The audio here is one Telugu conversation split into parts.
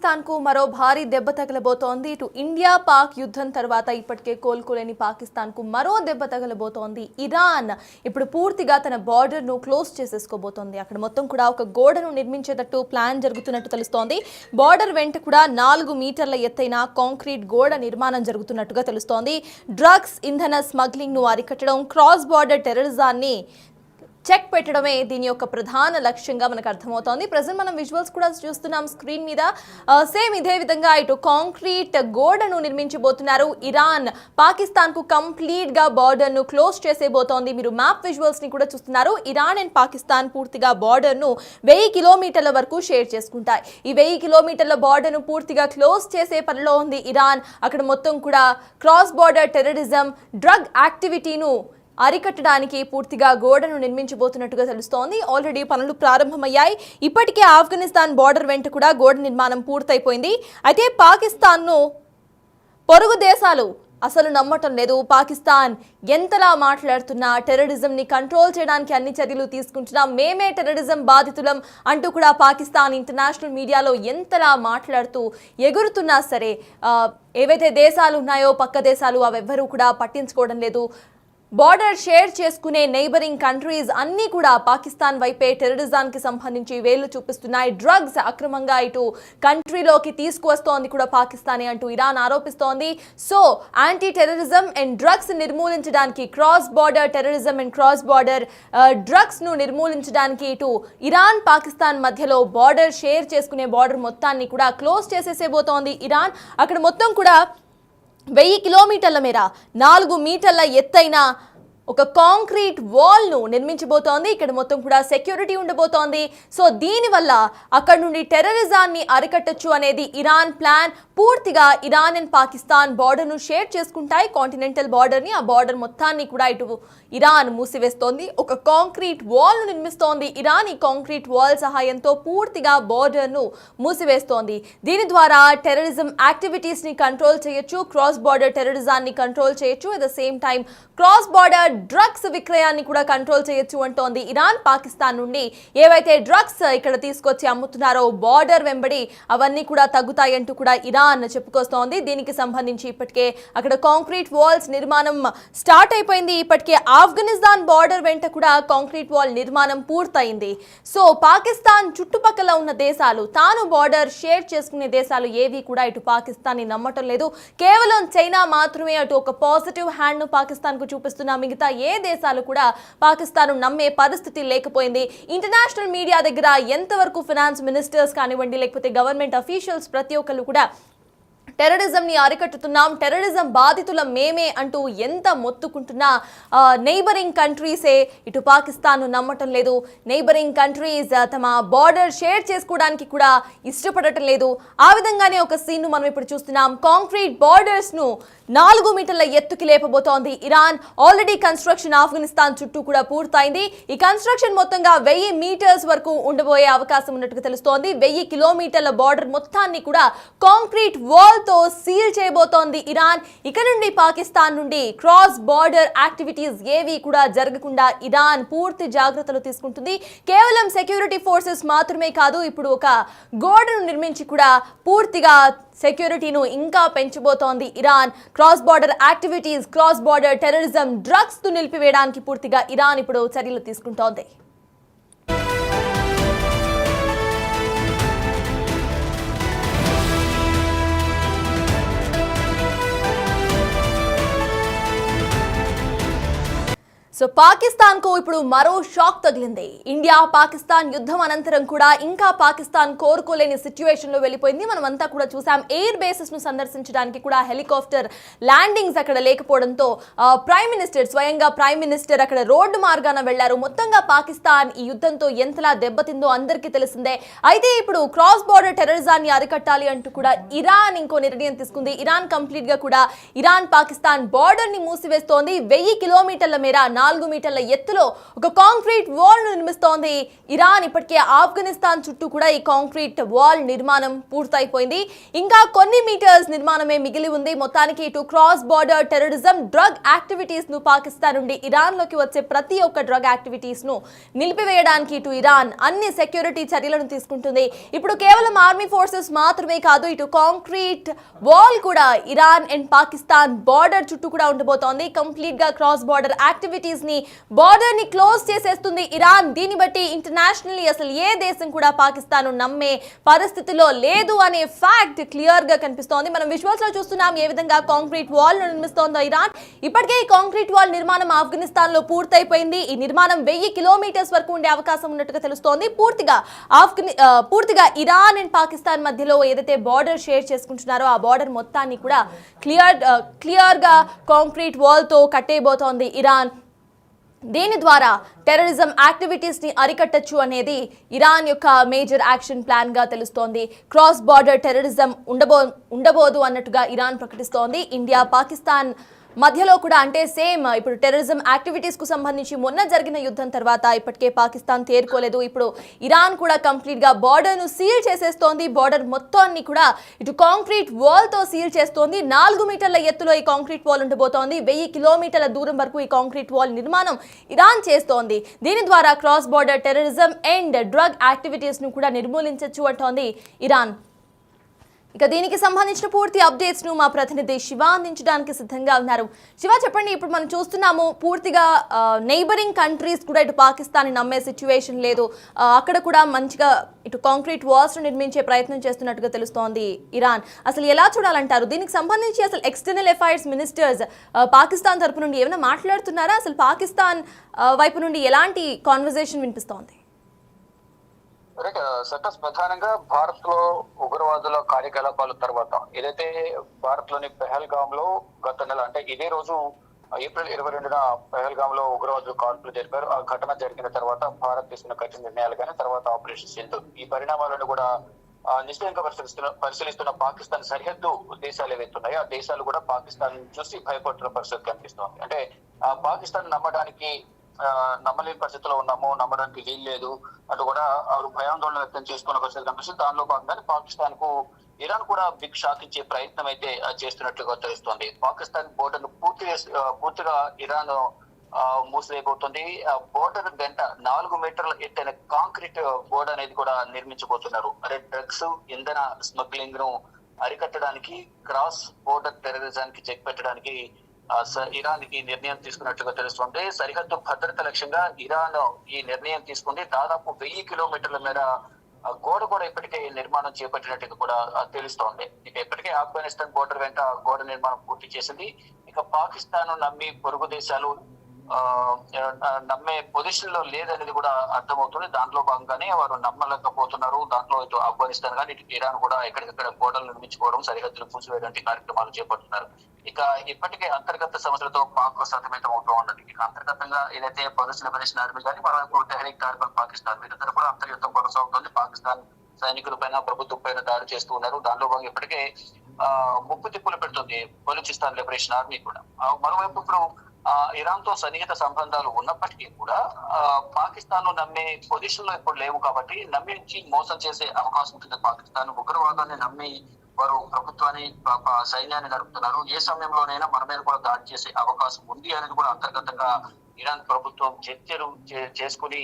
పాకిస్తాన్ కు మరో భారీ దెబ్బ తగలబోతోంది. ఇటు ఇండియా పాక్ యుద్ధం తర్వాత ఇప్పటికే కోలుకోలేని పాకిస్తాన్ కు మరో దెబ్బ తగలబోతోంది. ఇరాన్ ఇప్పుడు పూర్తిగా తన బార్డర్ ను క్లోజ్ చేసేసుకోబోతోంది. అక్కడ మొత్తం కూడా ఒక గోడను నిర్మించేటట్టు ప్లాన్ జరుగుతున్నట్టు తెలుస్తోంది. బార్డర్ వెంట కూడా 4 మీటర్ల ఎత్తైన కాంక్రీట్ గోడ నిర్మాణం జరుగుతున్నట్టుగా తెలుస్తోంది. డ్రగ్స్, ఇంధన స్మగ్లింగ్ ను అరికట్టడం, క్రాస్ బార్డర్ టెర్రరిజాన్ని చెక్ పెట్టడమే దీని యొక్క ప్రధాన లక్ష్యంగా మనకు అర్థమవుతోంది. ప్రజెంట్ మనం విజువల్స్ కూడా చూస్తున్నాం స్క్రీన్ మీద. సేమ్ ఇదే విధంగా ఇటు కాంక్రీట్ గోడను నిర్మించబోతున్నారు. ఇరాన్ పాకిస్తాన్ కు కంప్లీట్ గా బార్డర్ ను క్లోజ్ చేసేబోతోంది. మీరు మ్యాప్ విజువల్స్ ని కూడా చూస్తున్నారు. ఇరాన్ అండ్ పాకిస్తాన్ పూర్తిగా బార్డర్ ను 1000 కిలోమీటర్ల వరకు షేర్ చేసుకుంటాయి. ఈ 1000 కిలోమీటర్ల బార్డర్ ను పూర్తిగా క్లోజ్ చేసే పనిలో ఉంది ఇరాన్. అక్కడ మొత్తం కూడా క్రాస్ బార్డర్ టెర్రరిజం, డ్రగ్ యాక్టివిటీను అరికట్టడానికి పూర్తిగా గోడను నిర్మించబోతున్నట్టుగా తెలుస్తోంది. ఆల్రెడీ పనులు ప్రారంభమయ్యాయి. ఇప్పటికే ఆఫ్ఘనిస్తాన్ బార్డర్ వెంట కూడా గోడ నిర్మాణం పూర్తయిపోయింది. అయితే పాకిస్తాన్ను పొరుగు దేశాలు అసలు నమ్మటం లేదు. పాకిస్తాన్ ఎంతలా మాట్లాడుతున్నా టెర్రరిజంని కంట్రోల్ చేయడానికి అన్ని చర్యలు తీసుకుంటున్నాం, మేమే టెర్రరిజం బాధితులం అంటూ కూడా పాకిస్తాన్ ఇంటర్నేషనల్ మీడియాలో ఎంతలా మాట్లాడుతూ ఎగురుతున్నా సరే ఏవైతే దేశాలు ఉన్నాయో పక్క దేశాలు అవెవ్వరూ కూడా పట్టించుకోవడం లేదు. బార్డర్ షేర్ చేసుకునే నైబరింగ్ కంట్రీస్ అన్నీ కూడా పాకిస్తాన్ వైపే టెర్రరిజానికి సంబంధించి వేళ్లు చూపిస్తున్నాయి. డ్రగ్స్ అక్రమంగా ఇటు కంట్రీలోకి తీసుకువస్తోంది కూడా పాకిస్తానే అంటూ ఇరాన్ ఆరోపిస్తోంది. So anti terrorism and drugs నిర్మూలించడానికి, cross border terrorism and cross border drugs ను నిర్మూలించడానికి ఇటు ఇరాన్ పాకిస్తాన్ మధ్యలో బార్డర్ షేర్ చేసుకునే బార్డర్ మొత్తాన్ని కూడా క్లోజ్ చేసేసేబోతోంది ఇరాన్. అక్కడ మొత్తం కూడా 1000 కిలోమీటర్ల మేర 4 మీటర్ల ఎత్తైన ఒక కాంక్రీట్ వాల్ ను నిర్మించబోతోంది. ఇక్కడ మొత్తం కూడా సెక్యూరిటీ ఉండబోతోంది. సో దీనివల్ల అక్కడ నుండి టెర్రరిజాన్ని అరికట్టొచ్చు అనేది ఇరాన్ ప్లాన్. పూర్తిగా ఇరాన్ అండ్ పాకిస్తాన్ బార్డర్ ను షేర్ చేసుకుంటాయి, కాంటినెంటల్ బార్డర్ ని. ఆ బార్డర్ మొత్తాన్ని కూడా ఇటు ఇరాన్ మూసివేస్తోంది. ఒక కాంక్రీట్ వాల్ ను నిర్మిస్తోంది ఇరాన్. ఈ కాంక్రీట్ వాల్ సహాయంతో పూర్తిగా బార్డర్ ను మూసివేస్తోంది. దీని ద్వారా టెర్రరిజం యాక్టివిటీస్ ని కంట్రోల్ చేయొచ్చు, క్రాస్ బార్డర్ టెర్రరిజాన్ని కంట్రోల్ చేయొచ్చు. At the same time cross border drugs విక్రయాన్ని కూడా కంట్రోల్ చేయొచ్చు అంటోంది ఇరాన్. పాకిస్తాన్ నుండి ఏవైతే డ్రగ్స్ ఇక్కడ తీసుకొచ్చి అమ్ముతున్నారో బార్డర్ వెంబడి అవన్నీ కూడా తగ్గుతాయంటూ కూడా ఇరాన్ చెప్పుకొస్తోంది. దీనికి సంబంధించి ఇప్పటికే అక్కడ కాంక్రీట్ వాల్స్ నిర్మాణం స్టార్ట్ అయిపోయింది. ఇప్పటికే ఆఫ్ఘనిస్తాన్ బార్డర్ వెంట కూడా కాంక్రీట్ వాల్ నిర్మాణం పూర్తయింది. సో పాకిస్తాన్ చుట్టుపక్కల ఉన్న దేశాలు, తాను బార్డర్ షేర్ చేసుకునే దేశాలు ఏవి కూడా ఇటు పాకిస్తాన్ ని నమ్మటం లేదు. కేవలం చైనా మాత్రమే అటు ఒక పాజిటివ్ హ్యాండ్ ను పాకిస్తాన్ కు చూపిస్తున్న, మిగతా ఏ దేశాలు కూడా పాకిస్తాన్ నమ్మే పరిస్థితి లేకపోయింది. ఇంటర్నేషనల్ మీడియా దగ్గర ఎంతవరకు ఫైనాన్స్ మినిస్టర్స్ కానివ్వండి, లేకపోతే గవర్నమెంట్ అఫీషియల్స్ ప్రతి ఒక్కరు కూడా టెర్రరిజంని అరికట్టుతున్నాం, టెర్రరిజం బాధితులం మేమే అంటూ ఎంత మొత్తుకుంటున్నా నైబరింగ్ కంట్రీసే ఇటు పాకిస్తాన్ నమ్మటం లేదు. నైబరింగ్ కంట్రీస్ తమ బార్డర్ షేర్ చేసుకోవడానికి కూడా ఇష్టపడటం లేదు. ఆ విధంగానే ఒక సీన్ మనం ఇప్పుడు చూస్తున్నాం. కాంక్రీట్ బార్డర్స్ ను 4 మీటర్ల ఎత్తుకి లేపబోతోంది ఇరాన్. ఆల్రెడీ కన్స్ట్రక్షన్ ఆఫ్ఘనిస్తాన్ చుట్టూ కూడా పూర్తయింది. ఈ కన్స్ట్రక్షన్ మొత్తంగా 1000 మీటర్స్ వరకు ఉండబోయే అవకాశం ఉన్నట్టుగా తెలుస్తోంది. 1000 కిలోమీటర్ల బార్డర్ మొత్తాన్ని కూడా కాంక్రీట్ వాల్ తో సీల్ చేయబోతోంది ఇరాన్. ఇక నుండి పాకిస్తాన్ నుండి క్రాస్ బార్డర్ యాక్టివిటీస్ ఏవి కూడా జరగకుండా ఇరాన్ పూర్తి జాగ్రత్తలు తీసుకుంటుంది. కేవలం సెక్యూరిటీ ఫోర్సెస్ మాత్రమే కాదు, ఇప్పుడు ఒక గోడను నిర్మించి కూడా పూర్తిగా సెక్యూరిటీను ఇంకా పెంచబోతోంది Iran. Cross border activities, cross border terrorism, drugs ను నిలిపివేయడానికి పూర్తిగా ఇరాన్ ఇప్పుడు చర్యలు తీసుకుంటోంది. సో పాకిస్తాన్ కు ఇప్పుడు మరో షాక్ తగిలింది. ఇండియా పాకిస్తాన్ యుద్ధం అనంతరం కూడా ఇంకా పాకిస్తాన్ కోరుకోలేని సిచ్యువేషన్ లో వెళ్ళిపోయింది. మనం అంతా కూడా చూసాం. ఎయిర్ బేసెస్ ను సందర్శించడానికి కూడా హెలికాప్టర్ ల్యాండింగ్స్ అక్కడ లేకపోవడంతో స్వయంగా ప్రైమ్ మినిస్టర్ అక్కడ రోడ్డు మార్గాన వెళ్లారు. మొత్తంగా పాకిస్తాన్ ఈ యుద్ధంతో ఎంతలా దెబ్బతిందో అందరికీ తెలిసిందే. అయితే ఇప్పుడు క్రాస్ బార్డర్ టెర్రరిజాన్ని అరికట్టాలి అంటూ కూడా ఇరాన్ ఇంకో నిర్ణయం తీసుకుంది. ఇరాన్ కంప్లీట్ గా కూడా ఇరాన్ పాకిస్తాన్ బార్డర్ ని మూసివేస్తోంది. 1000 కిలోమీటర్ల మేర 4 మీటర్ల ఎత్తులో ఒక కాంక్రీట్ వాల్ నిర్మిస్తోంది ఇరాన్. ఇప్పటికే ఆఫ్ఘనిస్తాన్ చుట్టూ కూడా ఈ కాంక్రీట్ వాల్ నిర్మాణం పూర్తయిపోయింది. ఇంకా కొన్ని మీటర్స్ నిర్మాణమే మిగిలి ఉంది. మొత్తానికి ఇటు cross border terrorism, drug activities ను పాకిస్తాన్ నుండి ఇరాన్ లోకి వచ్చే ప్రతి ఒక్క డ్రగ్ యాక్టివిటీస్ ను నిలిపివేయడానికి ఇటు ఇరాన్ అన్ని సెక్యూరిటీ చర్యలను తీసుకుంటుంది. ఇప్పుడు కేవలం ఆర్మీ ఫోర్సెస్ మాత్రమే కాదు, ఇటు కాంక్రీట్ వాల్ కూడా ఇరాన్ అండ్ పాకిస్తాన్ బార్డర్ చుట్టూ కూడా ఉండబోతోంది. కంప్లీట్ గా క్రాస్ బార్డర్ యాక్టివిటీస్ ని, బార్డర్ ని క్లోజ్ చేసేస్తుంది ఇరాన్. దీన్ని బట్టి ఇంటర్నేషనల్లీ అసలు ఏ దేశం కూడా పాకిస్తాన్ నమ్మే పరిస్థితిలో లేదు అనే ఫ్యాక్ట్ క్లియర్ గా కనిపిస్తోంది. మనం విజువల్స్ లో చూస్తున్నాం ఏ విధంగా కాంక్రీట్ వాల్ నిర్మిస్తోందో ఇరాన్. ఇప్పటికే ఈ కాంక్రీట్ వాల్ నిర్మాణం ఆఫ్ఘనిస్తాన్ లో పూర్తయిపోయింది. ఈ నిర్మాణం 1000 కిలోమీటర్స్ వరకు ఉండే అవకాశం ఉన్నట్టుగా తెలుస్తోంది. పూర్తిగా ఇరాన్ అండ్ పాకిస్తాన్ మధ్యలో ఏదైతే బార్డర్ షేర్ చేసుకుంటున్నారో ఆ బార్డర్ మొత్తాన్ని కూడా క్లియర్ గా కాంక్రీట్ వాల్ తో కట్టేయబోతోంది ఇరాన్. దీని ద్వారా టెర్రరిజం యాక్టివిటీస్ ని అరికట్టచ్చు అనేది ఇరాన్ యొక్క మేజర్ యాక్షన్ ప్లాన్ గా తెలుస్తోంది. క్రాస్ బార్డర్ టెర్రరిజం ఉండబోదు అన్నట్టుగా ఇరాన్ ప్రకటిస్తోంది. ఇండియా పాకిస్తాన్ మధ్యలో కూడా అంటే సేమ్ ఇప్పుడు టెర్రరిజం యాక్టివిటీస్ కు సంబంధించి మొన్న జరిగిన యుద్ధం తర్వాత ఇప్పటికే పాకిస్తాన్ తేరుకోలేదు. ఇప్పుడు ఇరాన్ కూడా కంప్లీట్ గా బార్డర్ ను సీల్ చేసేస్తోంది. బార్డర్ మొత్తాన్ని కూడా ఇటు కాంక్రీట్ వాల్ తో సీల్ చేస్తోంది. 4 మీటర్ల ఎత్తులో ఈ కాంక్రీట్ వాల్ ఉండబోతోంది. 1000 కిలోమీటర్ల దూరం వరకు ఈ కాంక్రీట్ వాల్ నిర్మాణం ఇరాన్ చేస్తోంది. దీని ద్వారా cross border terrorism and drug activities ను కూడా నిర్మూలించవచ్చు అంటోంది ఇరాన్. ఇక దీనికి సంబంధించిన పూర్తి అప్డేట్స్ ను మా ప్రతినిధి శివ అందించడానికి సిద్ధంగా ఉన్నారు. శివ, చెప్పండి, ఇప్పుడు మనం చూస్తున్నాము పూర్తిగా నైబరింగ్ కంట్రీస్ కూడా ఇటు పాకిస్తాన్ నమ్మే సిచ్యువేషన్ లేదు. అక్కడ కూడా మంచిగా ఇటు కాంక్రీట్ వాల్స్ నిర్మించే ప్రయత్నం చేస్తున్నట్టుగా తెలుస్తోంది ఇరాన్. అసలు ఎలా చూడాలంటారు? దీనికి సంబంధించి అసలు ఎక్స్టర్నల్ అఫైర్స్ మినిస్టర్స్ పాకిస్తాన్ తరపు నుండి ఏమైనా మాట్లాడుతున్నారా? అసలు పాకిస్తాన్ వైపు నుండి ఎలాంటి కాన్వర్జేషన్ వినిపిస్తోంది? సతస్ ప్రధానంగా భారత్ లో ఉగ్రవాదుల కార్యకలాపాల తర్వాత ఏదైతే భారత్ లోని పెహల్గామ్ లో గత నెల అంటే ఇదే రోజు ఏప్రిల్ 22న పెహల్గామ్ లో ఉగ్రవాదులు కాల్పులు జరిపారు. ఆ ఘటన జరిగిన తర్వాత భారత్ తీసుకున్న కఠిన నిర్ణయాలు కానీ తర్వాత ఆపరేషన్ సింధు, ఈ పరిణామాలను కూడా నిశ్చయంగా పరిశీలిస్తున్న పాకిస్తాన్ సరిహద్దు దేశాలు ఏవైతే ఉన్నాయో ఆ దేశాలు కూడా పాకిస్తాన్ చూసి భయపడుతున్న పరిస్థితి కనిపిస్తోంది. అంటే పాకిస్తాన్ నమ్మలేని పరిస్థితిలో ఉన్నాము, నమ్మడానికి వీలు లేదు అటు కూడా భయాందోళన వ్యక్తం చేసుకున్న పరిస్థితి కనిపిస్తుంది. దానిలో భాగంగానే పాకిస్తాన్ కు ఇరాన్ కూడా బిగ్ షాక్ ఇచ్చే ప్రయత్నం అయితే చేస్తున్నట్లుగా తెలుస్తోంది. పాకిస్తాన్ బోర్డర్ ను పూర్తిగా ఇరాన్ మూసివేయబోతుంది. బోర్డర్ గంట 4 మీటర్ల ఎత్తైన కాంక్రీట్ బోర్డర్ అనేది కూడా నిర్మించబోతున్నారు. అంటే డ్రగ్స్, ఇంధన స్మగ్లింగ్ ను అరికట్టడానికి, క్రాస్ బోర్డర్ టెర్రరిజానికి చెక్ పెట్టడానికి ఇరాన్ ఈ నిర్ణయం తీసుకున్నట్లుగా తెలుస్తుంది. సరిహద్దు భద్రత లక్ష్యంగా ఇరాన్ ఈ నిర్ణయం తీసుకుంది. దాదాపు 1000 కిలోమీటర్ల మేర గోడ కూడా ఇప్పటికే నిర్మాణం చేపట్టినట్టుగా కూడా తెలుస్తోంది. ఇక ఇప్పటికే ఆఫ్ఘనిస్తాన్ బోర్డర్ వెంట గోడ నిర్మాణం పూర్తి చేసింది. ఇక పాకిస్తాన్ నమ్మి పొరుగు దేశాలు నమ్మే పొజిషన్ లో లేదనేది కూడా అర్థమవుతుంది. దాంట్లో భాగంగానే వారు నమ్మలేకపోతున్నారు. దాంట్లో ఇటు ఆఫ్ఘనిస్తాన్ కానీ ఇటు ఇరాన్ కూడా ఎక్కడికక్కడ గోడలు నిర్మించుకోవడం, సరిహద్దులు మూసివేయడానికి కార్యక్రమాలు చేపడుతున్నారు. ఇక ఇప్పటికే అంతర్గత సమస్యలతో పాక్ సతమతం అవుతూ ఉన్నది. ఇక అంతర్గతంగా ఏదైతే ప్రదర్శన ఆర్మీ కానీ మరోవైపు తెహ్రీక్ తాలిబాన్ పాకిస్తాన్ వీరిద్దరు కూడా అంతర్యుద్ధం కొనసాగుతుంది. పాకిస్తాన్ సైనికుల పైన, ప్రభుత్వం పైన దాడి చేస్తూ ఉన్నారు. దానిలో భాగంగా ఇప్పటికే ముప్పు తిప్పులు పెడుతుంది బలూచిస్తాన్ లిబరేషన్ ఆర్మీ కూడా. మరోవైపు ఇప్పుడు ఇరాన్ తో సన్నిహిత సంబంధాలు ఉన్నప్పటికీ కూడా పాకిస్తాన్ నమ్మే పొజిషన్ లో ఇప్పుడు లేవు కాబట్టి నమ్మించి మోసం చేసే అవకాశం ఉంటుంది. పాకిస్తాన్ ఉగ్రవాదాన్ని నమ్మి వారు ప్రభుత్వాన్ని, సైన్యాన్ని నడుపుతున్నారు. ఏ సమయంలోనైనా మన మీద కూడా దాడి చేసే అవకాశం ఉంది అనేది కూడా అంతర్గతంగా ఇరాన్ ప్రభుత్వం చర్చలు చేసుకుని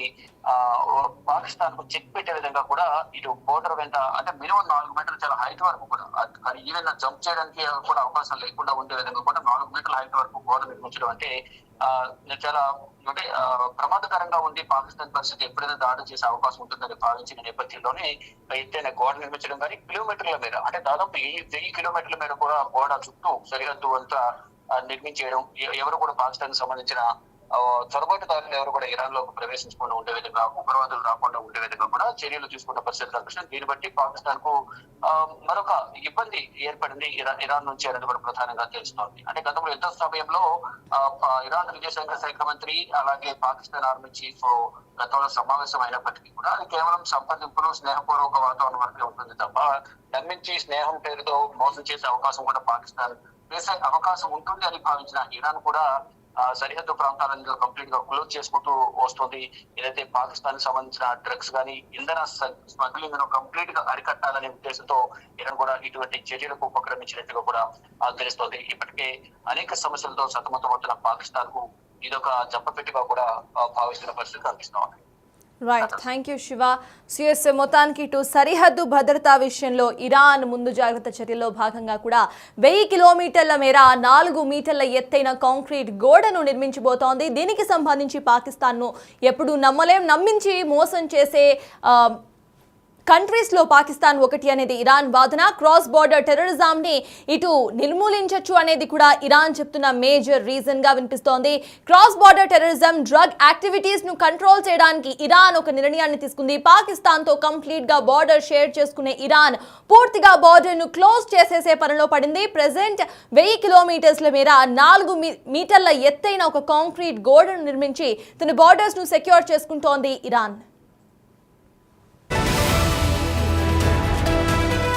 పాకిస్తాన్ కు చెక్ పెట్టే విధంగా కూడా ఇటు బోర్డర్ వెంట అంటే మినిమం 4 మీటర్లు చాలా హైట్ వరకు కూడా, కానీ ఈవెన్ జంప్ చేయడానికి కూడా అవకాశం లేకుండా ఉండే విధంగా కూడా 4 మీటర్ల హైట్ వరకు బోర్డర్ నిర్మించడం అంటే చాలా ప్రమాదకరంగా ఉంది. పాకిస్తాన్ పరిస్థితి ఎప్పుడైనా దాడి చేసే అవకాశం ఉంటుందని భావించిన నేపథ్యంలోనే ఎత్తైన గోడ నిర్మించడం కానీ కిలోమీటర్ల మేర అంటే దాదాపు 1000 కిలోమీటర్ల మేర కూడా గోడ చుట్టూ సరిహద్దు అంతా నిర్మించేయడం, ఎవరు కూడా పాకిస్తాన్ సంబంధించిన చొరబాటుదారులు ఎవరు కూడా ఇరాన్ లో ప్రవేశించకుండా ఉండే విధంగా, ఉగ్రవాదులు రాకుండా ఉండే విధంగా కూడా చర్యలు తీసుకున్న పరిస్థితి కనిపిస్తుంది. దీన్ని బట్టి పాకిస్తాన్ కు మరొక ఇబ్బంది ఏర్పడింది ఇరాన్ నుంచి అనేది కూడా ప్రధానంగా తెలుస్తోంది. అంటే గతంలో యుద్ధ సమయంలో ఇరాన్ విదేశాంగ శాఖ మంత్రి అలాగే పాకిస్తాన్ ఆర్మీ చీఫ్ గతంలో సమావేశం అయినప్పటికీ కూడా అది కేవలం సంప్రదింపులు, స్నేహపూర్వక వాతావరణం వరకే ఉంటుంది తప్ప నమ్మించి స్నేహం పేరుతో మోసం చేసే అవకాశం కూడా పాకిస్తాన్ చేసే అవకాశం ఉంటుంది అని భావించిన ఇరాన్ కూడా సరిహద్దు ప్రాంతాలను కంప్లీట్ గా క్లోజ్ చేసుకుంటూ వస్తుంది. ఏదైతే పాకిస్తాన్ కి సంబంధించిన డ్రగ్స్ గానీ ఇంధన స్మగ్లింగ్ ను కంప్లీట్ గా అరికట్టాలనే ఉద్దేశంతో ఇరాన్ కూడా ఇటువంటి చర్యలకు ఉపక్రమించినట్టుగా కూడా తెలుస్తోంది. ఇప్పటికే అనేక సమస్యలతో సతమతమవుతున్న పాకిస్తాన్ కు ఇదొక జంపపెట్టుగా కూడా భావిస్తున్న పరిస్థితి కనిపిస్తోంది. Right, thank you Shiva. CS మొత్తానికి ఇటు సరిహద్దు భద్రతా విషయంలో ఇరాన్ ముందు జాగ్రత్త చర్యల్లో భాగంగా కూడా 1000 కిలోమీటర్ల మేర 4 మీటర్ల ఎత్తైన కాంక్రీట్ గోడను నిర్మించబోతోంది. దీనికి సంబంధించి పాకిస్తాన్ను ఎప్పుడు నమ్మించి మోసం చేసే కంట్రీస్లో పాకిస్తాన్ ఒకటి అనేది ఇరాన్ వాదన. క్రాస్ బార్డర్ టెర్రరిజంని ఇటు నిర్మూలించవచ్చు అనేది కూడా ఇరాన్ చెప్తున్న మేజర్ రీజన్ గా వినిపిస్తోంది. Cross border terrorism, drug activities ను కంట్రోల్ చేయడానికి ఇరాన్ ఒక నిర్ణయాన్ని తీసుకుంది. పాకిస్తాన్ తో కంప్లీట్ గా బార్డర్ షేర్ చేసుకునే ఇరాన్ పూర్తిగా బార్డర్ ను క్లోజ్ చేసేసే పనిలో పడింది. ప్రెసెంట్ 1000 కిలోమీటర్ల మేర 4 మీటర్ల ఎత్తైన ఒక కాంక్రీట్ గోడను నిర్మించి తన బార్డర్స్ ను సెక్యూర్ చేసుకుంటోంది ఇరాన్.